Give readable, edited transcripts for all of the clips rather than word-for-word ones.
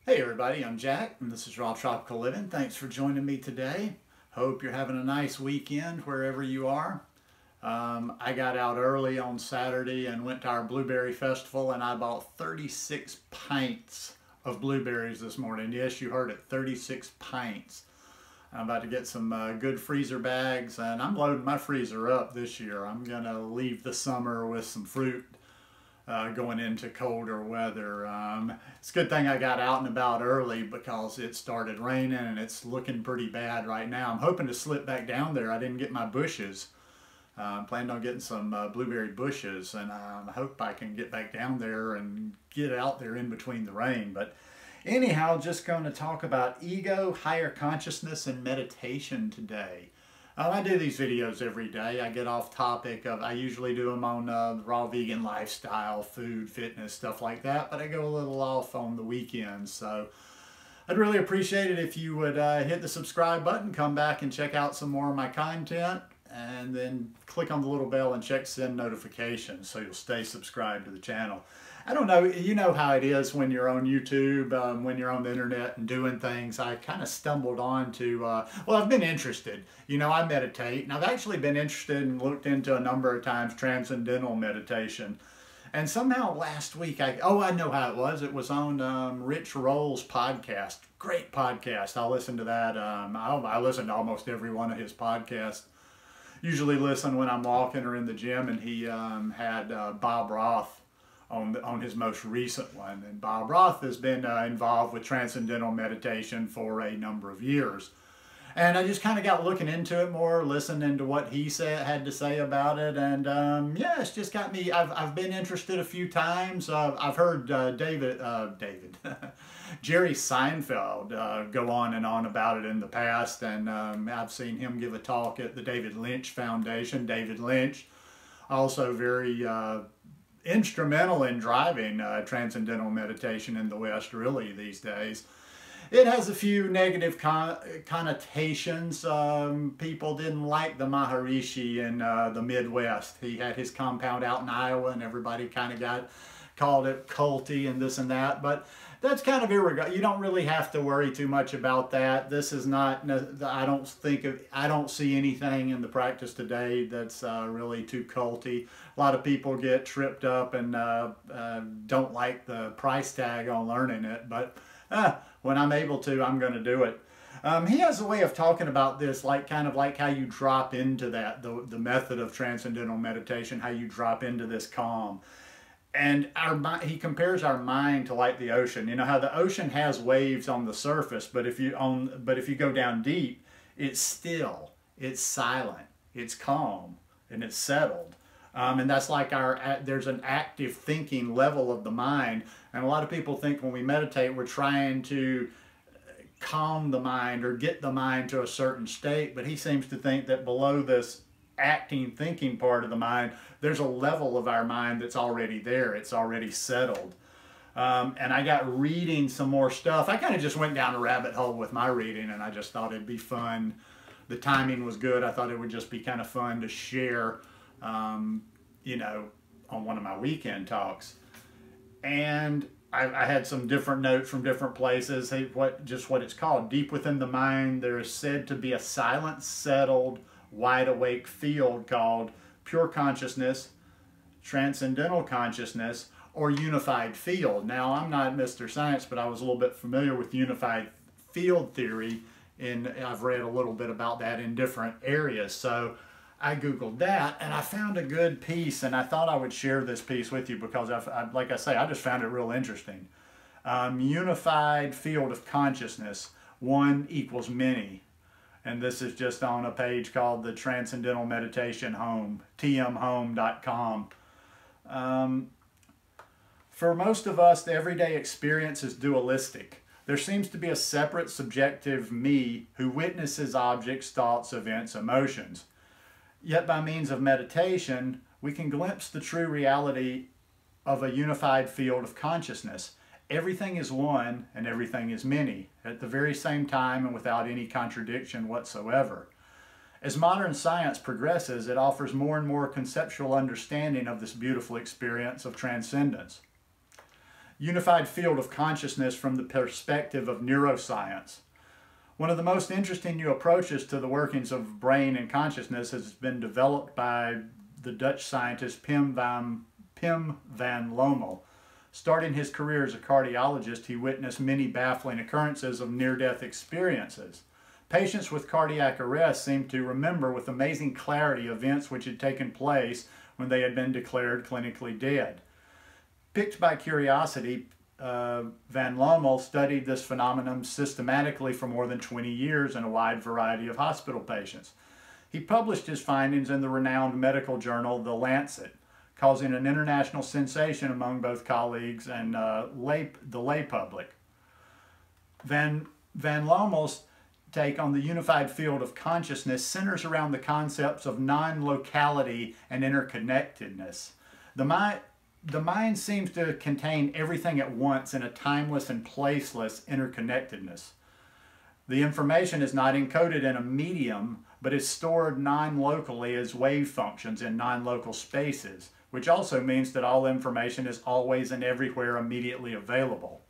Hey everybody, I'm Jack and this is Raw Tropical Living. Thanks for joining me today. Hope you're having a nice weekend wherever you are. I got out early on Saturday and went to our blueberry festival and I bought 36 pints of blueberries this morning. Yes, you heard it, 36 pints. I'm about to get some good freezer bags and I'm loading my freezer up this year. I'm gonna leave the summer with some fruit going into colder weather. It's a good thing I got out and about early because it started raining and it's looking pretty bad right now. I'm hoping to slip back down there. I didn't get my bushes. I'm planning on getting some blueberry bushes, and I hope I can get back down there and get out there in between the rain. But anyhow, just going to talk about ego, higher consciousness, and meditation today. I do these videos every day. I get off topic of, I usually do them on the raw vegan lifestyle, food, fitness, stuff like that, but I go a little off on the weekends. So I'd really appreciate it if you would hit the subscribe button, come back and check out some more of my content, and then click on the little bell and check send notifications so you'll stay subscribed to the channel. I don't know, you know how it is when you're on YouTube, when you're on the internet and doing things. I kind of stumbled on to, well, I've been interested. You know, I meditate, and I've actually been interested and looked into a number of times transcendental meditation. And somehow last week, I know how it was. It was on Rich Roll's podcast. Great podcast. I'll listen to that. I listen to almost every one of his podcasts. Usually listen when I'm walking or in the gym, and he had Bob Roth on his most recent one. And Bob Roth has been involved with transcendental meditation for a number of years. And I just kind of got looking into it more, listening to what he had to say about it. And yeah, it's just got me, I've been interested a few times. I've heard Jerry Seinfeld go on and on about it in the past. And I've seen him give a talk at the David Lynch Foundation. David Lynch, also very instrumental in driving transcendental meditation in the West really these days. It has a few negative connotations. People didn't like the Maharishi in the Midwest. He had his compound out in Iowa and everybody kind of called it culty and this and that, but that's kind of irregardless. You don't really have to worry too much about that. This is not, I don't see anything in the practice today that's really too culty. A lot of people get tripped up and don't like the price tag on learning it, but when I'm able to, I'm going to do it. He has a way of talking about this, kind of like how you drop into that, the method of transcendental meditation, how you drop into this calm. And he compares our mind to like the ocean. You know how the ocean has waves on the surface, but if you go down deep, it's still, it's silent, it's calm, and it's settled. And that's like there's an active thinking level of the mind. And a lot of people think when we meditate, we're trying to calm the mind or get the mind to a certain state. But he seems to think that below this acting, thinking part of the mind, there's a level of our mind that's already there. It's already settled. And I got reading some more stuff. I kind of just went down a rabbit hole with my reading, and I just thought it'd be fun. The timing was good. I thought it would just be kind of fun to share, you know, on one of my weekend talks. And I had some different notes from different places. Just what it's called. Deep within the mind, there is said to be a silent, settled, wide awake field called pure consciousness, transcendental consciousness, or unified field. Now, I'm not Mr. Science, but I was a little bit familiar with unified field theory, and I've read a little bit about that in different areas. So I Googled that, and I found a good piece, and I thought I would share this piece with you because, like I say, I just found it real interesting. Unified field of consciousness, one equals many. And this is just on a page called the Transcendental Meditation Home, tmhome.com. For most of us, the everyday experience is dualistic. There seems to be a separate subjective me who witnesses objects, thoughts, events, emotions. Yet by means of meditation, we can glimpse the true reality of a unified field of consciousness. Everything is one and everything is many, at the very same time and without any contradiction whatsoever. As modern science progresses, it offers more and more conceptual understanding of this beautiful experience of transcendence. unified field of consciousness from the perspective of neuroscience. One of the most interesting new approaches to the workings of brain and consciousness has been developed by the Dutch scientist Pim van Lommel. Starting his career as a cardiologist, he witnessed many baffling occurrences of near-death experiences. Patients with cardiac arrest seemed to remember with amazing clarity events which had taken place when they had been declared clinically dead. Piqued by curiosity, Van Lommel studied this phenomenon systematically for more than 20 years in a wide variety of hospital patients. He published his findings in the renowned medical journal The Lancet, causing an international sensation among both colleagues and the lay public. Van Lommel's take on the unified field of consciousness centers around the concepts of non-locality and interconnectedness. The mind seems to contain everything at once in a timeless and placeless interconnectedness. The information is not encoded in a medium, but is stored non-locally as wave functions in non-local spaces, which also means that all information is always and everywhere immediately available.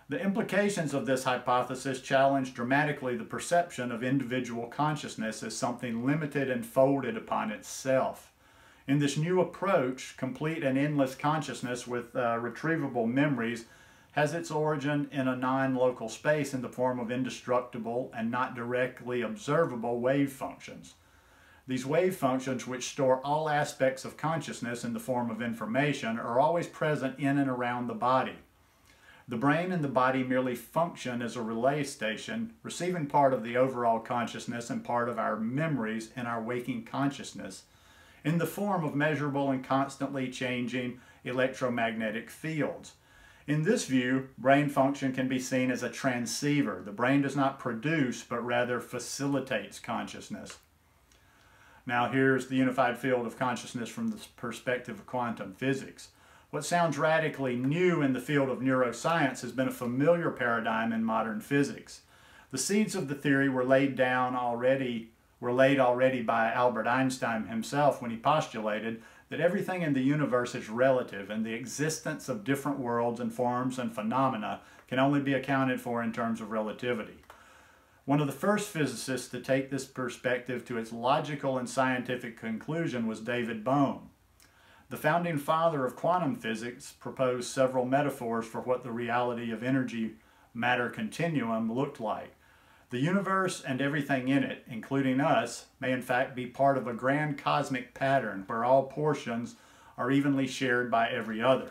The implications of this hypothesis challenge dramatically the perception of individual consciousness as something limited and folded upon itself. In this new approach, complete and endless consciousness with retrievable memories has its origin in a non-local space in the form of indestructible and not directly observable wave functions. These wave functions, which store all aspects of consciousness in the form of information, are always present in and around the body. The brain and the body merely function as a relay station, receiving part of the overall consciousness and part of our memories in our waking consciousness, in the form of measurable and constantly changing electromagnetic fields. In this view, brain function can be seen as a transceiver. The brain does not produce, but rather facilitates consciousness. Now here's the unified field of consciousness from the perspective of quantum physics. What sounds radically new in the field of neuroscience has been a familiar paradigm in modern physics. The seeds of the theory were laid already by Albert Einstein himself when he postulated that everything in the universe is relative and the existence of different worlds and forms and phenomena can only be accounted for in terms of relativity. One of the first physicists to take this perspective to its logical and scientific conclusion was David Bohm. The founding father of quantum physics proposed several metaphors for what the reality of energy-matter continuum looked like. The universe and everything in it, including us, may in fact be part of a grand cosmic pattern where all portions are evenly shared by every other.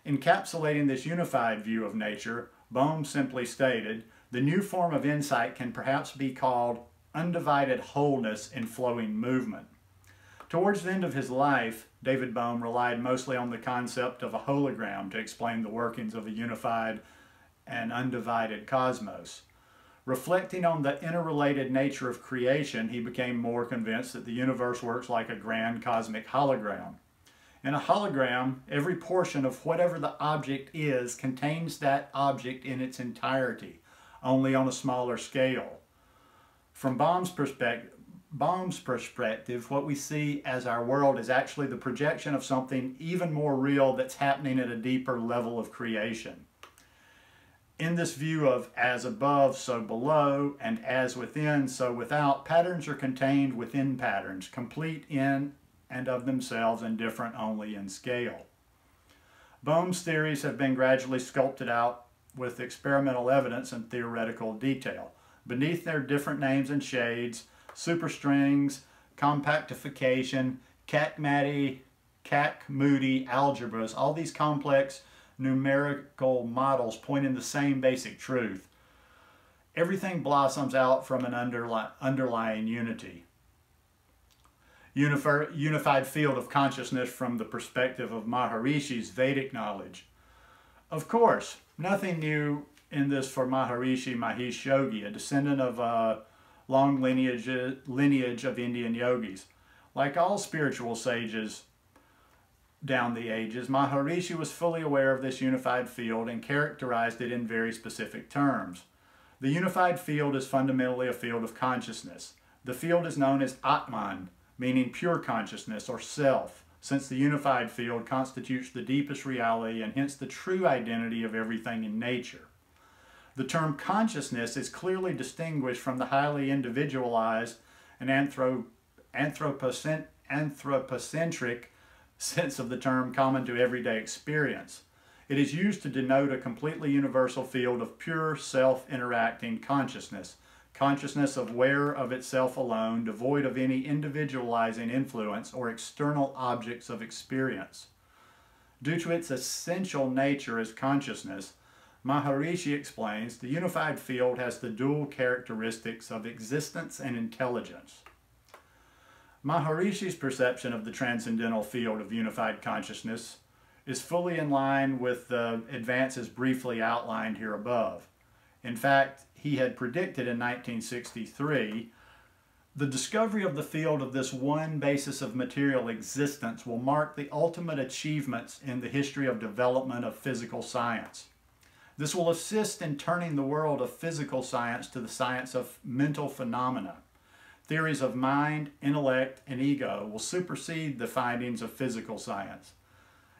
Encapsulating this unified view of nature, Bohm simply stated, "The new form of insight can perhaps be called undivided wholeness in flowing movement." Towards the end of his life, David Bohm relied mostly on the concept of a hologram to explain the workings of a unified and undivided cosmos. Reflecting on the interrelated nature of creation, he became more convinced that the universe works like a grand cosmic hologram. In a hologram, every portion of whatever the object is contains that object in its entirety, only on a smaller scale. From Bohm's perspective, what we see as our world is actually the projection of something even more real that's happening at a deeper level of creation. In this view of as above, so below, and as within, so without, patterns are contained within patterns, complete in and of themselves and different only in scale. Bohm's theories have been gradually sculpted out with experimental evidence and theoretical detail. Beneath their different names and shades, superstrings, compactification, Kakmati, Moody algebras, all these complex numerical models point in the same basic truth. Everything blossoms out from an underlying unity. Unified field of consciousness from the perspective of Maharishi's Vedic knowledge. Of course, nothing new in this for Maharishi Mahesh Yogi, a descendant of a long lineage of Indian yogis. Like all spiritual sages down the ages, Maharishi was fully aware of this unified field and characterized it in very specific terms. The unified field is fundamentally a field of consciousness. The field is known as Atman, meaning pure consciousness or self, since the unified field constitutes the deepest reality and hence the true identity of everything in nature. The term consciousness is clearly distinguished from the highly individualized and anthropocentric sense of the term common to everyday experience. It is used to denote a completely universal field of pure self-interacting consciousness, consciousness aware of itself alone, devoid of any individualizing influence or external objects of experience. Due to its essential nature as consciousness, Maharishi explains, the unified field has the dual characteristics of existence and intelligence. Maharishi's perception of the transcendental field of unified consciousness is fully in line with the advances briefly outlined here above. In fact, he had predicted in 1963, the discovery of the field of this one basis of material existence will mark the ultimate achievements in the history of development of physical science. This will assist in turning the world of physical science to the science of mental phenomena. Theories of mind, intellect, and ego will supersede the findings of physical science.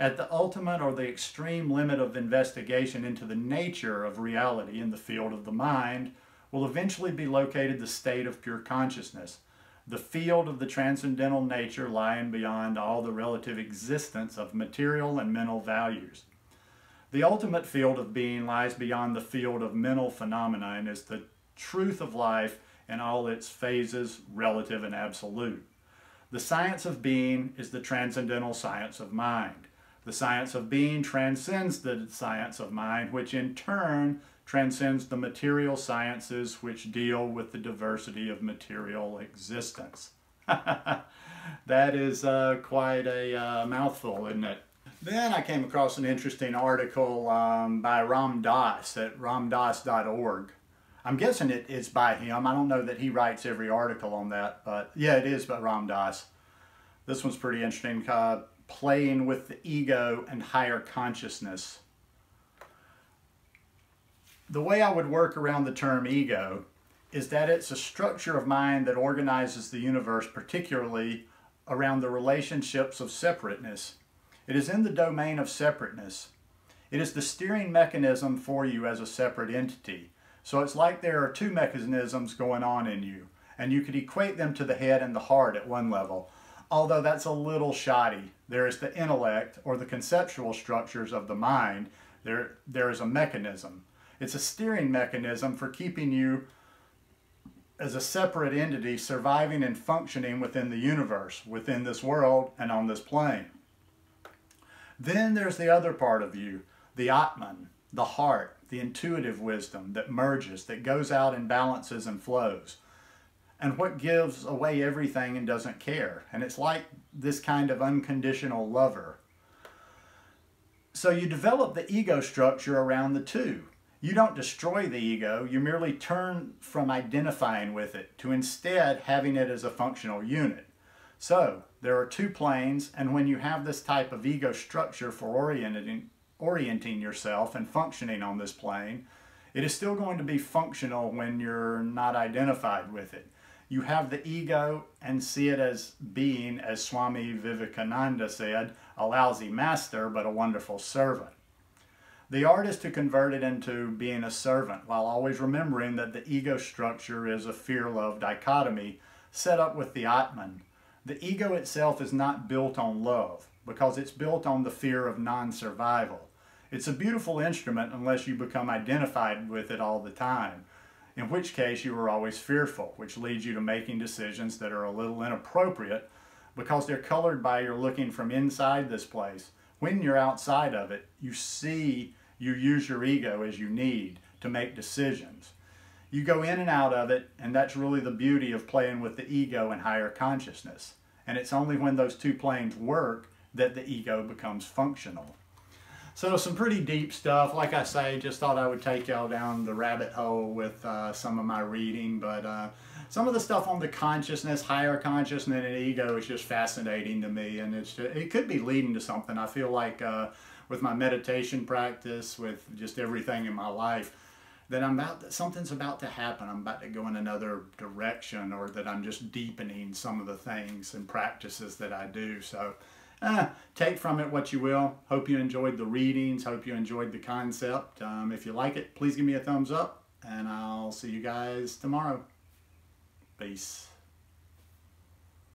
At the ultimate or the extreme limit of investigation into the nature of reality in the field of the mind will eventually be located the state of pure consciousness, the field of the transcendental nature lying beyond all the relative existence of material and mental values. The ultimate field of being lies beyond the field of mental phenomena and is the truth of life in all its phases, relative and absolute. The science of being is the transcendental science of mind. The science of being transcends the science of mind, which in turn transcends the material sciences which deal with the diversity of material existence. That is quite a mouthful, isn't it? Then I came across an interesting article by Ram Dass at ramdass.org. I'm guessing it's by him. I don't know that he writes every article on that, but yeah, it is by Ram Dass. This one's pretty interesting. Playing with the ego and higher consciousness. The way I would work around the term ego is that it's a structure of mind that organizes the universe, particularly around the relationships of separateness. It is in the domain of separateness. It is the steering mechanism for you as a separate entity. So it's like there are two mechanisms going on in you, and you could equate them to the head and the heart at one level, although that's a little shoddy. There is the intellect, or the conceptual structures of the mind. There is a mechanism. It's a steering mechanism for keeping you as a separate entity surviving and functioning within the universe, within this world, and on this plane. Then there's the other part of you, the Atman, the heart, the intuitive wisdom that merges, that goes out and balances and flows, and what gives away everything and doesn't care. And it's like this kind of unconditional lover. So you develop the ego structure around the two. You don't destroy the ego, you merely turn from identifying with it to instead having it as a functional unit. So there are two planes, and when you have this type of ego structure for orienting yourself and functioning on this plane, it is still going to be functional when you're not identified with it. You have the ego and see it as being, as Swami Vivekananda said, a lousy master but a wonderful servant. The art is to convert it into being a servant while always remembering that the ego structure is a fear-love dichotomy set up with the Atman. The ego itself is not built on love because it's built on the fear of non-survival. It's a beautiful instrument unless you become identified with it all the time, in which case you are always fearful, which leads you to making decisions that are a little inappropriate because they're colored by your looking from inside this place. When you're outside of it, you use your ego as you need to make decisions. You go in and out of it, and that's really the beauty of playing with the ego and higher consciousness. And it's only when those two planes work that the ego becomes functional. So some pretty deep stuff. Like I say, just thought I would take y'all down the rabbit hole with some of my reading, but some of the stuff on the consciousness, higher consciousness and ego is just fascinating to me, and it could be leading to something. I feel like with my meditation practice, with just everything in my life, that something's about to happen. I'm about to go in another direction, or that I'm just deepening some of the things and practices that I do. So Take from it what you will. Hope you enjoyed the readings. Hope you enjoyed the concept. If you like it, please give me a thumbs up, and I'll see you guys tomorrow. Peace.